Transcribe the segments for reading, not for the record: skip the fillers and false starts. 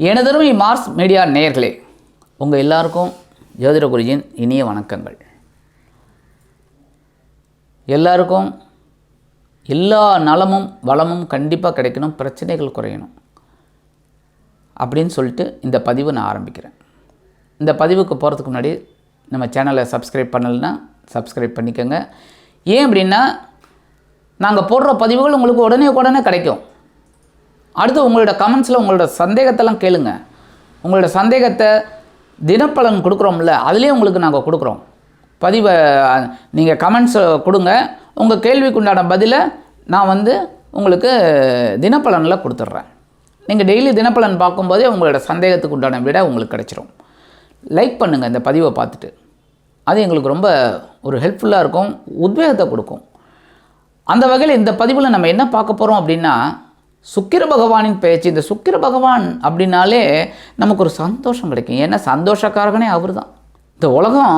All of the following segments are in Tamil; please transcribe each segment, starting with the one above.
எனதருமை மார்ஸ் மீடியா நேயர்களே, உங்கள் எல்லாருக்கும் ஜோதிட குருஜியின் இனிய வணக்கங்கள். எல்லாருக்கும் எல்லா நலமும் வளமும் கண்டிப்பாக கிடைக்கணும், பிரச்சனைகள் குறையணும் அப்படின்னு சொல்லிட்டு இந்த பதிவு நான் ஆரம்பிக்கிறேன். இந்த பதிவுக்கு போகிறதுக்கு முன்னாடி நம்ம சேனலை சப்ஸ்கிரைப் பண்ணலைன்னா சப்ஸ்கிரைப் பண்ணிக்கோங்க. ஏன் அப்படின்னா நாங்கள் போடுற பதிவுகள் உங்களுக்கு உடனே கிடைக்கும். அடுத்து உங்களோட கமெண்ட்ஸில் உங்களோட சந்தேகத்தெல்லாம் கேளுங்க. உங்களோட சந்தேகத்தை தினப்பலன் கொடுக்குறோம்ல, அதுலேயே உங்களுக்கு நாங்கள் கொடுக்குறோம். பதிவை நீங்கள் கமெண்ட்ஸ் கொடுங்க, உங்கள் கேள்விக்குண்டான பதிலை நான் உங்களுக்கு தினப்பலனில் கொடுத்துட்றேன். நீங்கள் டெய்லி தினப்பலன் பார்க்கும்போதே உங்களோட சந்தேகத்துக்கு உண்டான விட உங்களுக்கு கிடச்சிரும். லைக் பண்ணுங்கள் இந்த பதிவை பார்த்துட்டு, அது எங்களுக்கு ரொம்ப ஒரு ஹெல்ப்ஃபுல்லாக இருக்கும், உத்வேகத்தை கொடுக்கும். அந்த வகையில் இந்த பதிவில் நம்ம என்ன பார்க்க போகிறோம் அப்படின்னா, சுக்கிர பகவானின் பேச்சு. இந்த சுக்கிர பகவான் அப்படின்னாலே நமக்கு ஒரு சந்தோஷம் கிடைக்கும். ஏன்னா சந்தோஷக்காரகனே அவர் தான். இந்த உலகம்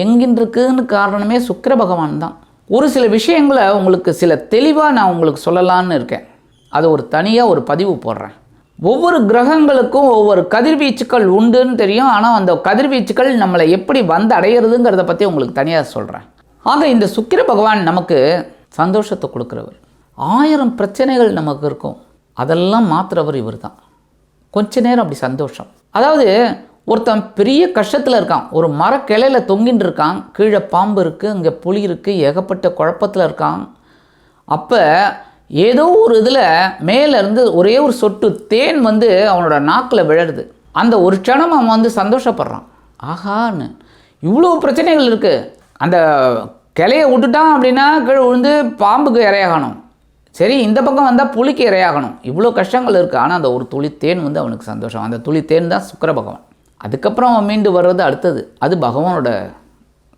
எங்கின்றிருக்குன்னு காரணமே சுக்கிர பகவான் தான். ஒரு சில விஷயங்களை உங்களுக்கு சில தெளிவாக நான் உங்களுக்கு சொல்லலான்னு இருக்கேன். அது ஒரு தனியாக ஒரு பதிவு போடுறேன். ஒவ்வொரு கிரகங்களுக்கும் ஒவ்வொரு கதிர்வீச்சுக்கள் உண்டுன்னு தெரியும். ஆனால் அந்த கதிர்வீச்சுக்கள் நம்மளை எப்படி வந்து அடையிறதுங்கிறத பற்றி உங்களுக்கு தனியாக சொல்கிறேன். ஆக இந்த சுக்கிர பகவான் நமக்கு சந்தோஷத்தை கொடுக்குறவர். 1000 பிரச்சனைகள் நமக்கு இருக்கும், அதெல்லாம் மாற்றுறவர் இவர் தான். கொஞ்ச நேரம் அப்படி சந்தோஷம். அதாவது ஒருத்தன் பெரிய கஷ்டத்தில் இருக்கான், ஒரு மரக்கிளையில் தொங்கின்னு இருக்கான், கீழே பாம்பு இருக்குது, அங்கே புலி இருக்குது, ஏகப்பட்ட குழப்பத்தில் இருக்கான். அப்போ ஏதோ ஒரு இதில் மேலேருந்து ஒரே ஒரு சொட்டு தேன் அவனோட நாக்கில் விழருது. அந்த ஒரு க்ஷணம் அவன் சந்தோஷப்படுறான். ஆகான்னு இவ்வளோ பிரச்சனைகள் இருக்குது. அந்த கிளையை விட்டுட்டான் அப்படின்னா கீழே விழுந்து பாம்புக்கு இரையாகணும், சரி இந்த பக்கம் வந்தால் புலிக்கு இரையாகணும், இவ்வளோ கஷ்டங்கள் இருக்குது. ஆனால் அந்த ஒரு துளி தேன் அவனுக்கு சந்தோஷம். அந்த துளி தேன் தான் சுக்கிர பகவான். அதுக்கப்புறம் அவன் மீண்டு வர்றது அடுத்தது, அது பகவானோட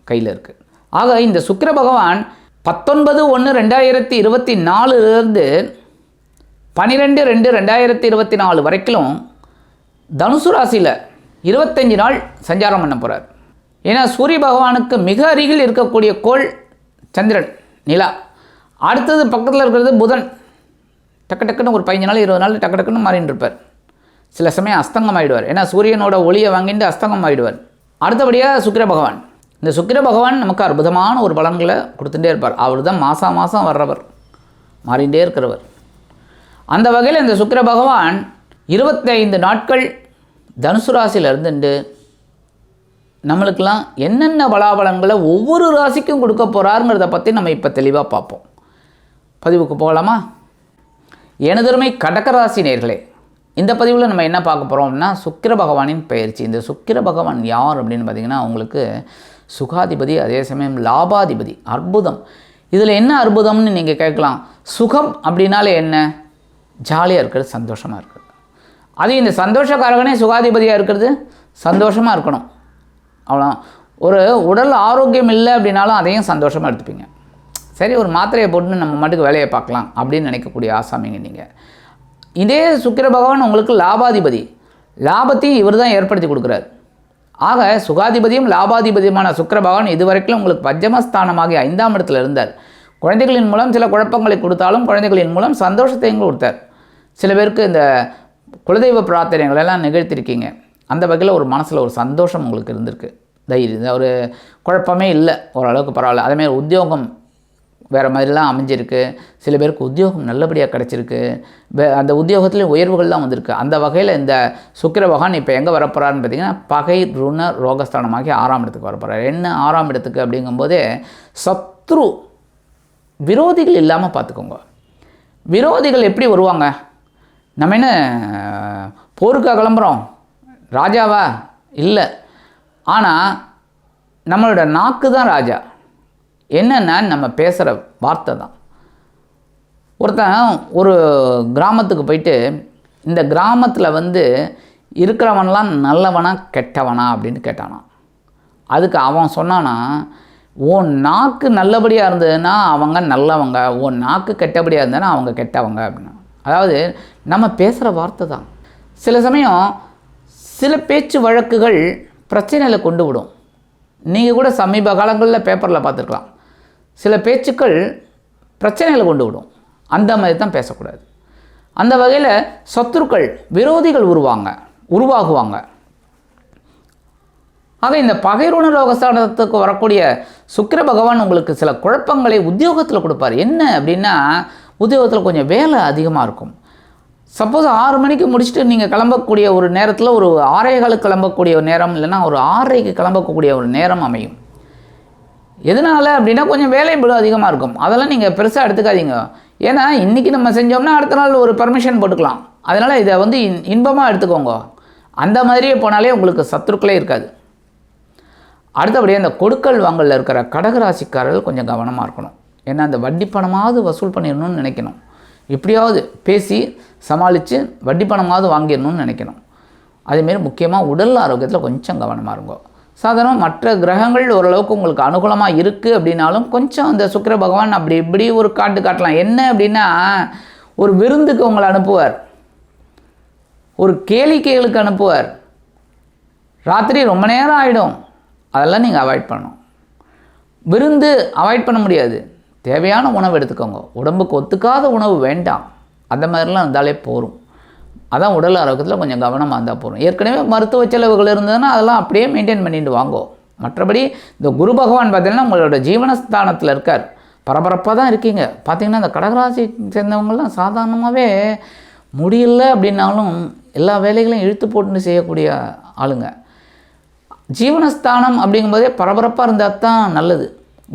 கையில் இருக்குது. ஆக இந்த சுக்கிர பகவான் 19/1/2024 12/2/2024 வரைக்கும் தனுசு ராசியில் 25 நாள் சஞ்சாரம் பண்ண போகிறார். ஏன்னா சூரிய பகவானுக்கு மிக அருகில் இருக்கக்கூடிய கோள் சந்திரன், நிலா. அடுத்தது பக்கத்தில் இருக்கிறது புதன். டக்குன்னு ஒரு 15 நாள் 20 நாள் டக்குன்னு மாறின்னு இருப்பார். சில சமயம் அஸ்தங்கம் ஆகிடுவார். ஏன்னா சூரியனோட ஒளியை வாங்கிட்டு அஸ்தங்கம் ஆகிடுவார். அடுத்தபடியாக சுக்கிர பகவான். இந்த சுக்கிர பகவான் நமக்கு அற்புதமான ஒரு பலன்களை கொடுத்துட்டே இருப்பார். அவர் தான் மாதம் வர்றவர், மாறிகிட்டே இருக்கிறவர். அந்த வகையில் இந்த சுக்கிர பகவான் 25 நாட்கள் தனுசு ராசியில் இருந்துட்டு நம்மளுக்கெல்லாம் என்னென்ன பலாபலன்களை ஒவ்வொரு ராசிக்கும் கொடுக்க போகிறாருங்கிறத பற்றி நம்ம இப்போ தெளிவாக பார்ப்போம். பதிவுக்கு போகலாமா? எனதருமை கடகராசி நேயர்களே, இந்த பதிவில் நம்ம என்ன பார்க்க போகிறோம்னா சுக்கிர பகவானின் பெயர்ச்சி. இந்த சுக்கிர பகவான் யார் அப்படின்னு பார்த்திங்கன்னா, உங்களுக்கு சுகாதிபதி, அதே சமயம் லாபாதிபதி. அற்புதம். இதில் என்ன அற்புதம்னு நீங்கள் கேட்கலாம். சுகம் அப்படின்னாலே என்ன? ஜாலியாக இருக்கிறது, சந்தோஷமாக இருக்கிறது. அது இந்த சந்தோஷக்காரகனே சுகாதிபதியாக இருக்கிறது, சந்தோஷமாக இருக்கணும். அவ்வளோ. ஒரு உடல் ஆரோக்கியம் இல்லை அப்படின்னாலும் அதையும் சந்தோஷமாக எடுத்துப்பீங்க. சரி, ஒரு மாத்திரையை போட்டு நம்ம மட்டுக்கு வேலையை பார்க்கலாம் அப்படின்னு நினைக்கக்கூடிய ஆசாமிங்க நீங்கள். இதே சுக்கிர பகவான் உங்களுக்கு லாபாதிபதி. லாபத்தையும் இவர் தான் ஏற்படுத்தி கொடுக்குறாரு. ஆக சுகாதிபதியும் லாபாதிபதியுமான சுக்கிர பகவான் இதுவரைக்கும் உங்களுக்கு பஞ்சமஸ்தானமாகி 5ஆம் இடத்துல இருந்தார். குழந்தைகளின் மூலம் சில குழப்பங்களை கொடுத்தாலும் குழந்தைகளின் மூலம் சந்தோஷத்தையும் கொடுத்தார். சில பேருக்கு இந்த குலதெய்வ பிரார்த்தனைகளெல்லாம் நிகழ்த்திருக்கீங்க. அந்த வகையில் ஒரு மனசில் ஒரு சந்தோஷம் உங்களுக்கு இருந்திருக்கு, தைரியம், ஒரு குழப்பமே இல்லை, ஓரளவுக்கு பரவாயில்ல. அதேமாதிரி உத்தியோகம் வேறு மாதிரிலாம் அமைஞ்சிருக்கு. சில பேருக்கு உத்தியோகம் நல்லபடியாக கிடச்சிருக்கு, அந்த உத்தியோகத்துலேயும் உயர்வுகள்லாம் வந்திருக்கு. அந்த வகையில் இந்த சுக்கிர பகவான் இப்போ எங்கே வரப்போகிறாருன்னு பார்த்திங்கன்னா, பகை ருண ரோகஸ்தானமாகி 6ஆம் இடத்துக்கு வரப்போகிறார். என்ன 6ஆம் இடத்துக்கு அப்படிங்கும்போதே சத்ரு விரோதிகள் இல்லாமல் பார்த்துக்கோங்க. விரோதிகள் எப்படி வருவாங்க? நம்ம என்ன போருக்காக கிளம்புறோம், ராஜாவா? இல்லை. ஆனால் நம்மளோட நாக்கு தான் ராஜா. என்னென்னா நம்ம பேசுகிற வார்த்தை தான். ஒருத்தன் ஒரு கிராமத்துக்கு போயிட்டு, இந்த கிராமத்தில் இருக்கிறவன்லாம் நல்லவனா கெட்டவனா அப்படின்னு கேட்டானா. அதுக்கு அவன் சொன்னானா, உன் நாக்கு நல்லபடியாக இருந்ததுன்னா அவங்க நல்லவங்க, உன் நாக்கு கெட்டபடியாக இருந்ததுன்னா அவங்க கெட்டவங்க அப்படின்னா. அதாவது நம்ம பேசுகிற வார்த்தை தான். சில சமயம் சில பேச்சு வழக்குகள் பிரச்சனையில் கொண்டு விடும். நீங்கள் கூட சமீப காலங்களில் பேப்பரில் பார்த்துருக்கலாம். சில பேச்சுக்கள் பிரச்சனைகளை கொண்டு விடும். அந்த மாதிரி தான் பேசக்கூடாது. அந்த வகையில் சத்துருக்கள் விரோதிகள் உருவாகுவாங்க. ஆக இந்த பகைருண ரோகஸ்தானத்துக்கு வரக்கூடிய சுக்கிர பகவான் உங்களுக்கு சில குழப்பங்களை உத்தியோகத்தில் கொடுப்பார். என்ன அப்படின்னா, உத்தியோகத்தில் கொஞ்சம் வேலை அதிகமாக இருக்கும். சப்போஸ் 6 மணிக்கு முடிச்சுட்டு நீங்கள் கிளம்பக்கூடிய ஒரு நேரத்தில் ஒரு 6:15 கிளம்பக்கூடிய ஒரு நேரம், இல்லைன்னா ஒரு 6:30க்கு கிளம்பக்கூடிய ஒரு நேரம் அமையும். எதனால் அப்படின்னா, கொஞ்சம் வேலை பளு அதிகமாக இருக்கும். அதெல்லாம் நீங்கள் பெருசாக எடுத்துக்காதீங்க. ஏன்னா இன்றைக்கி நம்ம செஞ்சோம்னா அடுத்த நாள் ஒரு பர்மிஷன் போட்டுக்கலாம். அதனால் இதை வந்து இன்பமாக எடுத்துக்கோங்க. அந்த மாதிரியே போனாலே உங்களுக்கு சத்துருக்களே இருக்காது. அடுத்தபடியே அந்த கொடுக்கல் வாங்கலில் இருக்கிற கடகராசிக்காரர்கள் கொஞ்சம் கவனமாக இருக்கணும். ஏன்னா அந்த வட்டி பணமாவது வசூல் பண்ணிடணும்னு நினைக்கணும். எப்படியாவது பேசி சமாளித்து வட்டி பணமாவது வாங்கிடணும்னு நினைக்கணும். அதேமாரி முக்கியமாக உடல் ஆரோக்கியத்தில் கொஞ்சம் கவனமாக இருங்க. சாதாரண மற்ற கிரகங்கள் ஓரளவுக்கு உங்களுக்கு அனுகூலமாக இருக்குது அப்படின்னாலும் கொஞ்சம் அந்த சுக்கிர பகவான் அப்படி இப்படி ஒரு காட்டலாம். என்ன அப்படின்னா, ஒரு விருந்துக்கு உங்களை அனுப்புவார், ஒரு கேளிக்கைகளுக்கு அனுப்புவார். ராத்திரி ரொம்ப நேரம் ஆகிடும். அதெல்லாம் நீங்கள் அவாய்ட் பண்ணணும். விருந்து அவாய்ட் பண்ண முடியாது. தேவையான உணவு எடுத்துக்கோங்க. உடம்புக்கு ஒத்துக்காத உணவு வேண்டாம். அந்த மாதிரிலாம் இருந்தாலே போகும். அதான் உடல் ஆரோக்கியத்தில் கொஞ்சம் கவனமாக இருந்தால் போகும். ஏற்கனவே மருத்துவ செலவுகள் இருந்ததுன்னா அதெல்லாம் அப்படியே மெயின்டைன் பண்ணிட்டு வாங்கோ. மற்றபடி இந்த குரு பகவான் பார்த்தீங்கன்னா உங்களோட ஜீவனஸ்தானத்தில் இருக்கார். பரபரப்பாக தான் இருக்கீங்க. பார்த்தீங்கன்னா இந்த கடகராசி சேர்ந்தவங்கள்லாம் சாதாரணமாகவே முடியல அப்படின்னாலும் எல்லா வேலைகளையும் இழுத்து போட்டுன்னு செய்யக்கூடிய ஆளுங்க. ஜீவனஸ்தானம் அப்படிங்கும்போதே பரபரப்பாக இருந்தால் தான் நல்லது.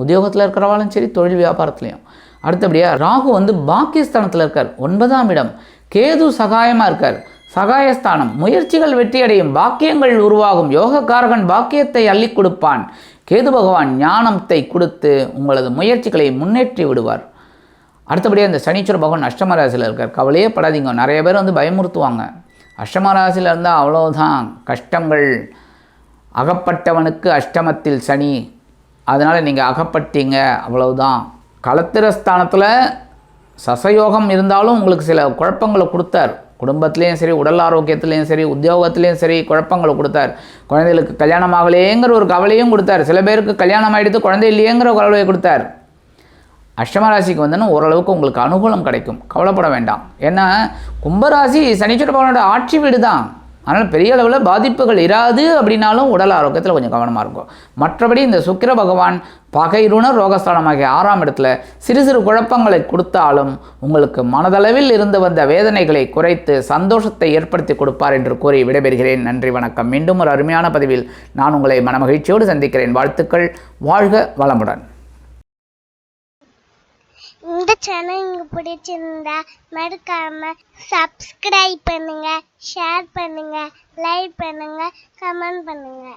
உத்தியோகத்தில் இருக்கிறவாலும் சரி, தொழில் வியாபாரத்துலேயும். அடுத்தபடியாக ராகு வந்து பாக்கியஸ்தானத்தில் இருக்கார், 9ஆம் இடம். கேது சகாயமாக இருக்கார், சகாயஸ்தானம். முயற்சிகள் வெற்றியடையும், பாக்கியங்கள் உருவாகும். யோகக்காரகன் பாக்கியத்தை அள்ளி கொடுப்பான். கேது பகவான் ஞானத்தை கொடுத்து உங்களது முயற்சிகளை முன்னேற்றி விடுவார். அடுத்தபடியாக இந்த சனீஸ்வர பகவான் அஷ்டம ராசியில் இருக்கார். கவலையே படாதீங்க. நிறைய பேர் வந்து பயமுறுத்துவாங்க. அஷ்டம ராசியில் இருந்தால் அவ்வளோதான் கஷ்டங்கள். அகப்பட்டவனுக்கு அஷ்டமத்தில் சனி, அதனால் நீங்கள் அகப்பட்டீங்க அவ்வளவுதான். களத்திரஸ்தானத்தில் சசயோகம் இருந்தாலும் உங்களுக்கு சில குழப்பங்களை கொடுத்தார். குடும்பத்துலேயும் சரி, உடல் ஆரோக்கியத்துலேயும் சரி, உத்தியோகத்துலேயும் சரி குழப்பங்களை கொடுத்தார். குழந்தைகளுக்கு கல்யாணம் ஆகலையேங்கிற ஒரு கவலையும் கொடுத்தார். சில பேருக்கு கல்யாணம் ஆகிடுத்து குழந்தை இல்லையேங்கிற கவலையை கொடுத்தார். அஷ்டமராசிக்கு வந்தோன்னா ஓரளவுக்கு உங்களுக்கு அனுகூலம் கிடைக்கும், கவலைப்பட வேண்டாம். ஏன்னா கும்பராசி சனீஸ்வர பகவானோட ஆட்சி வீடு தான். அதனால் பெரிய அளவில் பாதிப்புகள் இராது. அப்படின்னாலும் உடல் ஆரோக்கியத்தில் கொஞ்சம் கவனமாக இருக்கும். மற்றபடி இந்த சுக்கிர பகவான் பகைருண ரோகஸ்தானமாகிய 6ஆம் இடத்துல சிறு சிறு குழப்பங்களை கொடுத்தாலும் உங்களுக்கு மனதளவில் இருந்து வந்த வேதனைகளை குறைத்து சந்தோஷத்தை ஏற்படுத்தி கொடுப்பார் என்று கூறி விடைபெறுகிறேன். நன்றி, வணக்கம். மீண்டும் ஒரு அருமையான பதிவில் நான் உங்களை மனமகிழ்ச்சியோடு சந்திக்கிறேன். வாழ்த்துக்கள். வாழ்க வளமுடன். இந்த சேனல் உங்களுக்கு பிடிச்சிருந்தா மறக்காம சப்ஸ்கிரைப் பண்ணுங்க, ஷேர் பண்ணுங்க, லைக் பண்ணுங்க, கமெண்ட் பண்ணுங்க.